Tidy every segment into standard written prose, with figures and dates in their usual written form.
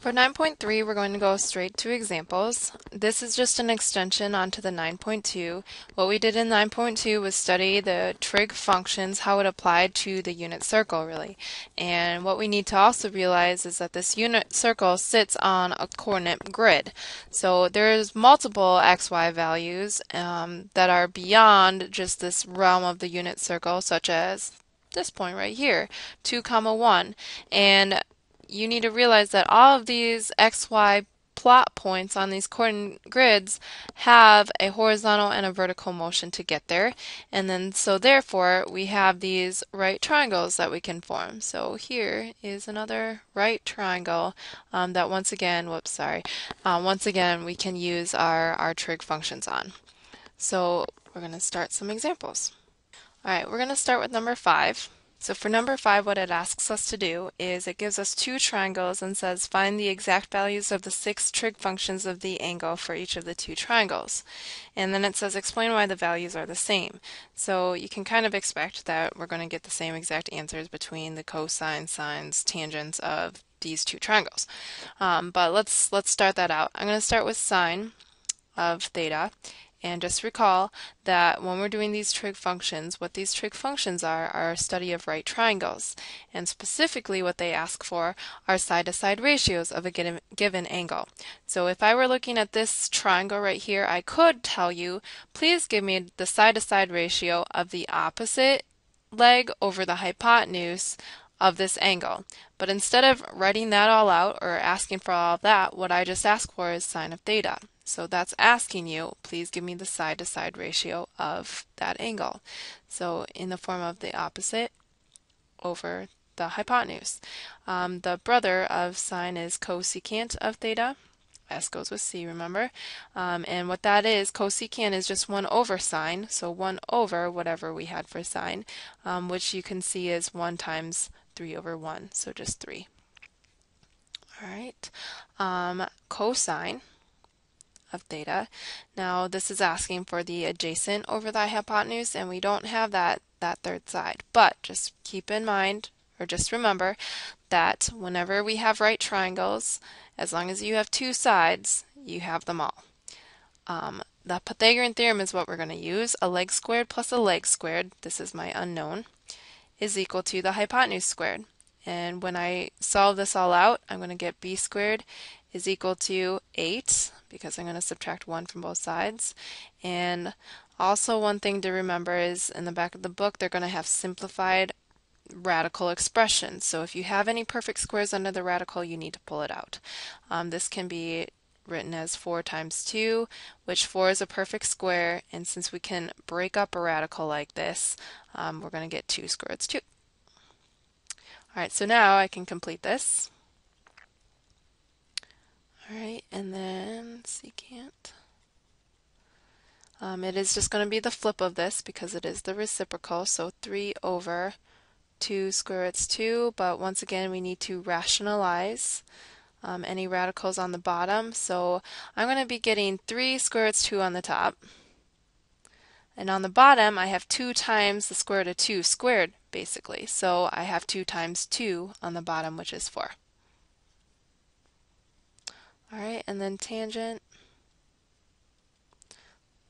For 9.3, we're going to go straight to examples. This is just an extension onto the 9.2. What we did in 9.2 was study the trig functions, how it applied to the unit circle, really. And what we need to also realize is that this unit circle sits on a coordinate grid. So there's multiple xy values that are beyond just this realm of the unit circle, such as this point right here, 2, 1. And you need to realize that all of these XY plot points on these coordinate grids have a horizontal and a vertical motion to get there. And then so therefore we have these right triangles that we can form. So here is another right triangle that once again, once again we can use our trig functions on. So we're going to start some examples. All right, we're going to start with number 5. So for number 5, what it asks us to do is it gives us two triangles and says find the exact values of the 6 trig functions of the angle for each of the two triangles. And then it says explain why the values are the same. So you can kind of expect that we're going to get the same exact answers between the cosine, sines, tangents of these two triangles. But let's start that out. I'm going to start with sine of theta. And just recall that when we're doing these trig functions, what these trig functions are a study of right triangles. And specifically what they ask for are side-to-side ratios of a given angle. So if I were looking at this triangle right here, I could tell you, please give me the side-to-side ratio of the opposite leg over the hypotenuse of this angle. But instead of writing that all out or asking for all of that, what I just asked for is sine of theta. So that's asking you, please give me the side-to-side ratio of that angle. So in the form of the opposite over the hypotenuse. The brother of sine is cosecant of theta. S goes with C, remember? And what that is, cosecant is just 1 over sine, so 1 over whatever we had for sine, which you can see is 1 times 3 over 1, so just 3. All right, cosine of theta. Now this is asking for the adjacent over the hypotenuse, and we don't have that third side. But just keep in mind, or just remember, that whenever we have right triangles, as long as you have two sides, you have them all. The Pythagorean theorem is what we're going to use. A leg squared plus a leg squared, this is my unknown, is equal to the hypotenuse squared. And when I solve this all out, I'm going to get b squared is equal to 8, because I'm going to subtract 1 from both sides. And also one thing to remember is in the back of the book, they're going to have simplified radical expressions. So if you have any perfect squares under the radical, you need to pull it out. This can be written as 4 times 2, which 4 is a perfect square, and since we can break up a radical like this, we're going to get 2 square roots 2. Alright, so now I can complete this. Alright, and then secant. It is just going to be the flip of this because it is the reciprocal, so 3 over 2 square roots 2, but once again we need to rationalize any radicals on the bottom, so I'm going to be getting 3 square roots 2 on the top, and on the bottom I have 2 times the square root of 2 squared basically, so I have 2 times 2 on the bottom, which is 4. Alright, and then tangent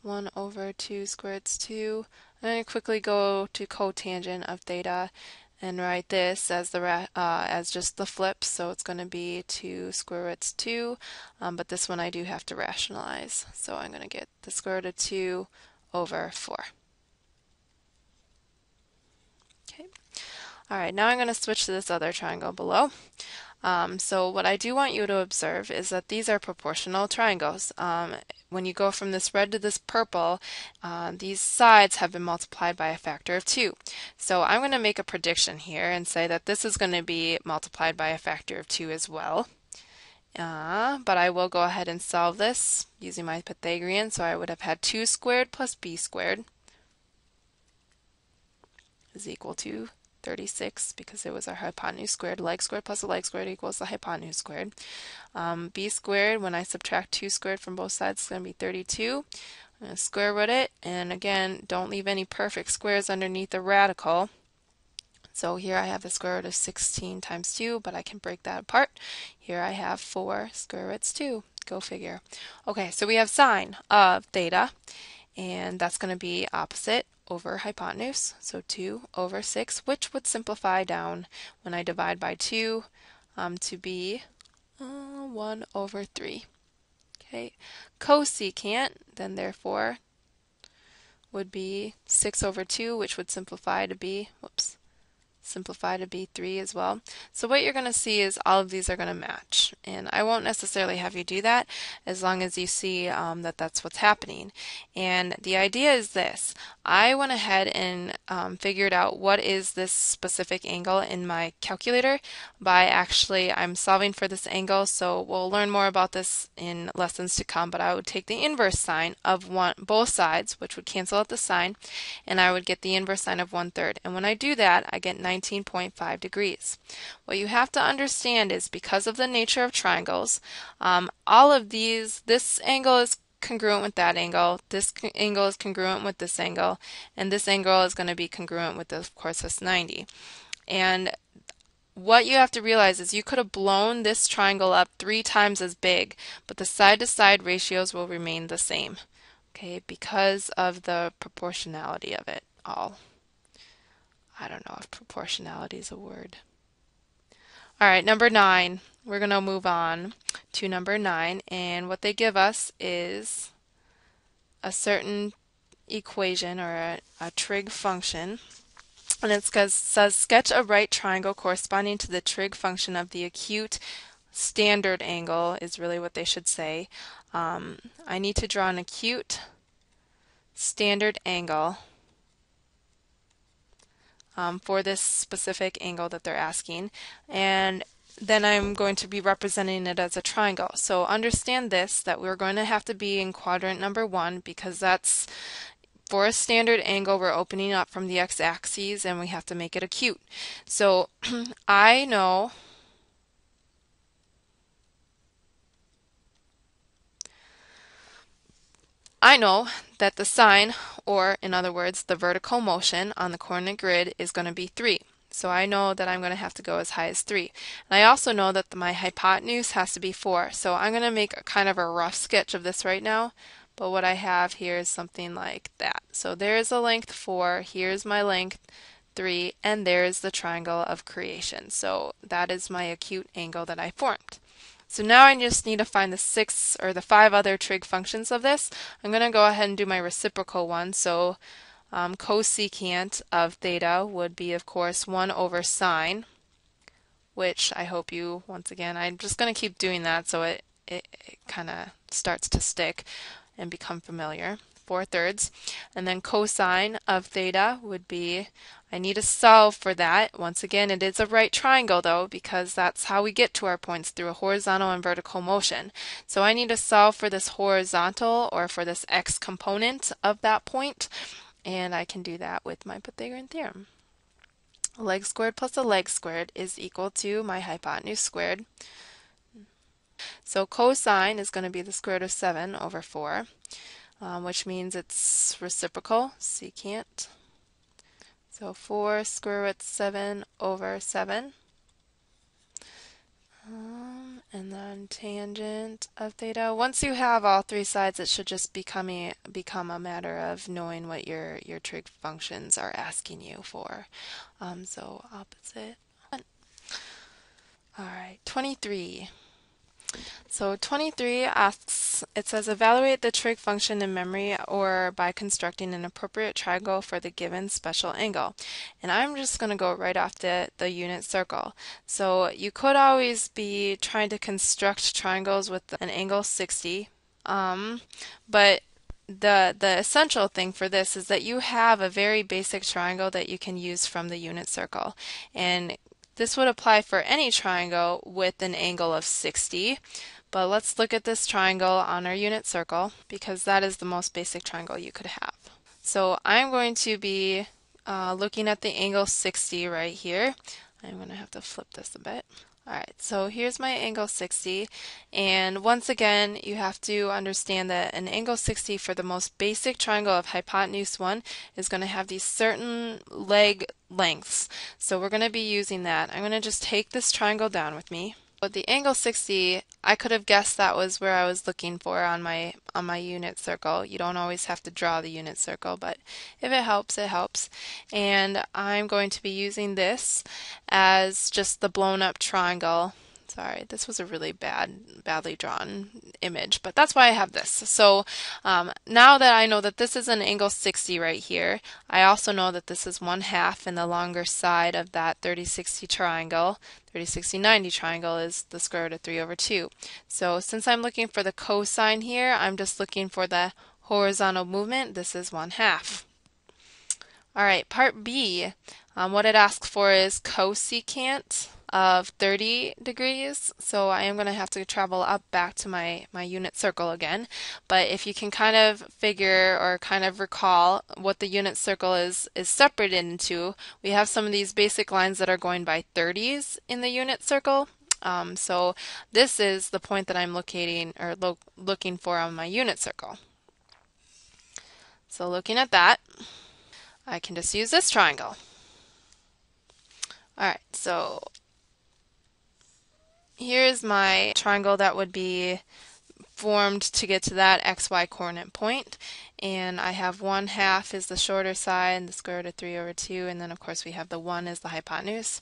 1 over 2 square roots 2. I'm going to quickly go to cotangent of theta and write this as as just the flip, so it's going to be 2 square roots 2, but this one I do have to rationalize, so I'm going to get the square root of 2 over 4. Okay. Alright, now I'm going to switch to this other triangle below. So what I do want you to observe is that these are proportional triangles. When you go from this red to this purple, these sides have been multiplied by a factor of 2. So I'm going to make a prediction here and say that this is going to be multiplied by a factor of 2 as well. But I will go ahead and solve this using my Pythagorean, so I would have had 2 squared plus b squared is equal to 36, because it was our hypotenuse squared. Leg squared plus a leg squared equals the hypotenuse squared. B squared, when I subtract 2 squared from both sides, is going to be 32. I'm going to square root it, and again, don't leave any perfect squares underneath the radical. So here I have the square root of 16 times 2, but I can break that apart. Here I have 4 square roots 2. Go figure. Okay, so we have sine of theta, and that's going to be opposite over hypotenuse. So 2 over 6, which would simplify down when I divide by 2 to be 1 over 3. Okay, cosecant, then therefore, would be 6 over 2, which would simplify to be, whoops, simplify to be 3 as well. So what you're going to see is all of these are going to match. And I won't necessarily have you do that as long as you see that that's what's happening. And the idea is this. I went ahead and figured out what is this specific angle in my calculator by I'm solving for this angle, so we'll learn more about this in lessons to come, but I would take the inverse sine of both sides, which would cancel out the sine, and I would get the inverse sine of 1/3. And when I do that, I get 19.5 degrees. What you have to understand is because of the nature of triangles, all of this angle is congruent with that angle, this angle is congruent with this angle, and this angle is going to be congruent with, of course, this 90. And what you have to realize is you could have blown this triangle up 3 times as big, but the side-to-side ratios will remain the same, okay, because of the proportionality of it all. I don't know if proportionality is a word. All right, number 9. We're going to move on to number 9, and what they give us is a certain equation or a trig function, and it says sketch a right triangle corresponding to the trig function of the acute standard angle is really what they should say. I need to draw an acute standard angle for this specific angle that they're asking, and then I'm going to be representing it as a triangle. So understand this, that we're going to have to be in quadrant number 1 because that's for a standard angle. We're opening up from the x-axis and we have to make it acute. So I know that the sine, or in other words, the vertical motion on the coordinate grid is going to be 3. So I know that I'm going to have to go as high as 3. And I also know that my hypotenuse has to be 4. So I'm going to make a kind of a rough sketch of this right now. But what I have here is something like that. So there's a length 4, here's my length 3, and there's the triangle of creation. So that is my acute angle that I formed. So now I just need to find the 6 or the 5 other trig functions of this. I'm going to go ahead and do my reciprocal one. So cosecant of theta would be, of course, 1 over sine, which I hope you, once again, I'm just going to keep doing that so it kind of starts to stick and become familiar. 4/3. And then cosine of theta would be, I need to solve for that. Once again, it is a right triangle though, because that's how we get to our points, through a horizontal and vertical motion. So I need to solve for this horizontal, or for this x component of that point, and I can do that with my Pythagorean theorem. A leg squared plus a leg squared is equal to my hypotenuse squared. So cosine is going to be the square root of 7 over 4. Which means it's reciprocal, secant. So 4 square root 7 over 7. And then tangent of theta. Once you have all 3 sides, it should just become a matter of knowing what your trig functions are asking you for. So opposite. All right, 23. So 23 asks, it says evaluate the trig function in memory or by constructing an appropriate triangle for the given special angle. And I'm just going to go right off the unit circle. So you could always be trying to construct triangles with an angle 60, but the essential thing for this is that you have a very basic triangle that you can use from the unit circle. And this would apply for any triangle with an angle of 60, but let's look at this triangle on our unit circle because that is the most basic triangle you could have. So I'm going to be looking at the angle 60 right here. I'm going to have to flip this a bit. Alright, so here's my angle 60, and once again you have to understand that an angle 60 for the most basic triangle of hypotenuse 1 is going to have these certain leg lengths. So we're going to be using that. I'm going to just take this triangle down with me. But the angle 60, I could have guessed that was where I was looking for on my unit circle. You don't always have to draw the unit circle, but if it helps, it helps. And I'm going to be using this as just the blown up triangle. Sorry, this was a really badly drawn image, but that's why I have this. So now that I know that this is an angle 60 right here, I also know that this is 1/2 in the longer side of that 30-60 triangle. 30-60-90 triangle is the square root of 3/2. So since I'm looking for the cosine here, I'm just looking for the horizontal movement. This is 1/2. All right, part B, what it asks for is cosecant of 30 degrees. So I am going to have to travel up back to my unit circle again. But if you can kind of figure or kind of recall what the unit circle is separated into, we have some of these basic lines that are going by 30s in the unit circle. So this is the point that I'm locating or looking for on my unit circle. So looking at that, I can just use this triangle. Alright, so here's my triangle that would be formed to get to that xy coordinate point, and I have 1/2 is the shorter side and the square root of 3/2, and then of course we have the 1 is the hypotenuse.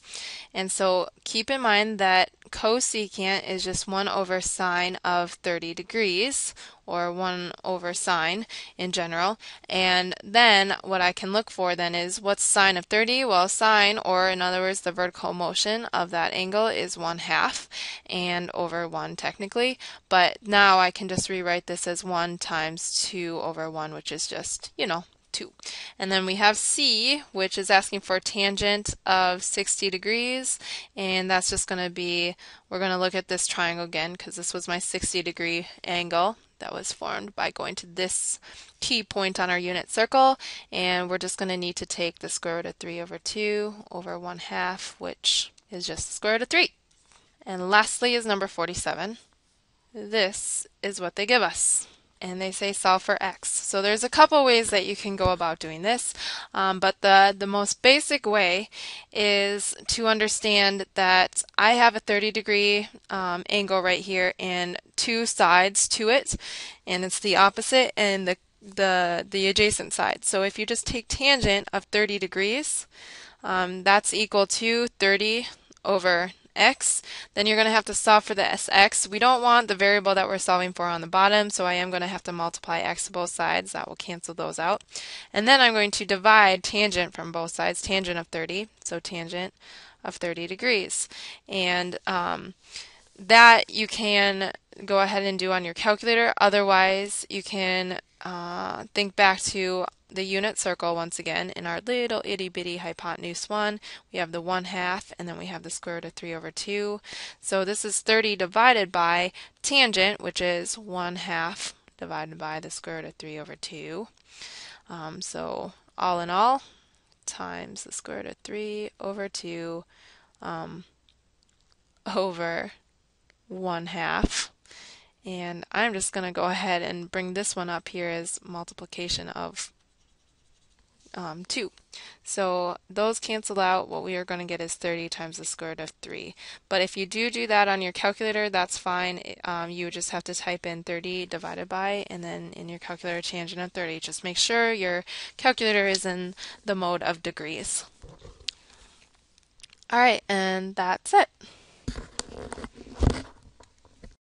And so keep in mind that cosecant is just 1 over sine of 30 degrees, or 1 over sine in general. And then what I can look for then is what's sine of 30? Well, sine, or in other words the vertical motion of that angle, is 1/2 and over 1 technically, but now I can just rewrite this as 1 times 2 over 1, which is just, 2. And then we have C, which is asking for a tangent of 60 degrees, and that's just going to be, we're going to look at this triangle again because this was my 60-degree angle that was formed by going to this key point on our unit circle, and we're just going to need to take the square root of 3/2 over 1/2, which is just the square root of 3. And lastly is number 47. This is what they give us. And they say solve for x. So there's a couple ways that you can go about doing this, but the most basic way is to understand that I have a 30-degree angle right here and two sides to it, and it's the opposite and the adjacent side. So if you just take tangent of 30 degrees, that's equal to 30 over x. Then you're going to have to solve for the sx. We don't want the variable that we're solving for on the bottom, so I am going to have to multiply x to both sides. That will cancel those out. And then I'm going to divide tangent from both sides, tangent of 30, so tangent of 30 degrees. And that you can go ahead and do on your calculator. Otherwise, you can think back to the unit circle once again. In our little itty bitty hypotenuse 1, we have the 1/2, and then we have the square root of 3/2. So this is 30 divided by tangent, which is 1/2 divided by the square root of 3/2. So all in all, times the square root of 3/2 over 1/2. And I'm just going to go ahead and bring this one up here as multiplication of 2. So those cancel out. What we are going to get is 30 times the square root of 3. But if you do that on your calculator, that's fine. You just have to type in 30 divided by, and then in your calculator tangent of 30. Just make sure your calculator is in the mode of degrees. Alright, and that's it.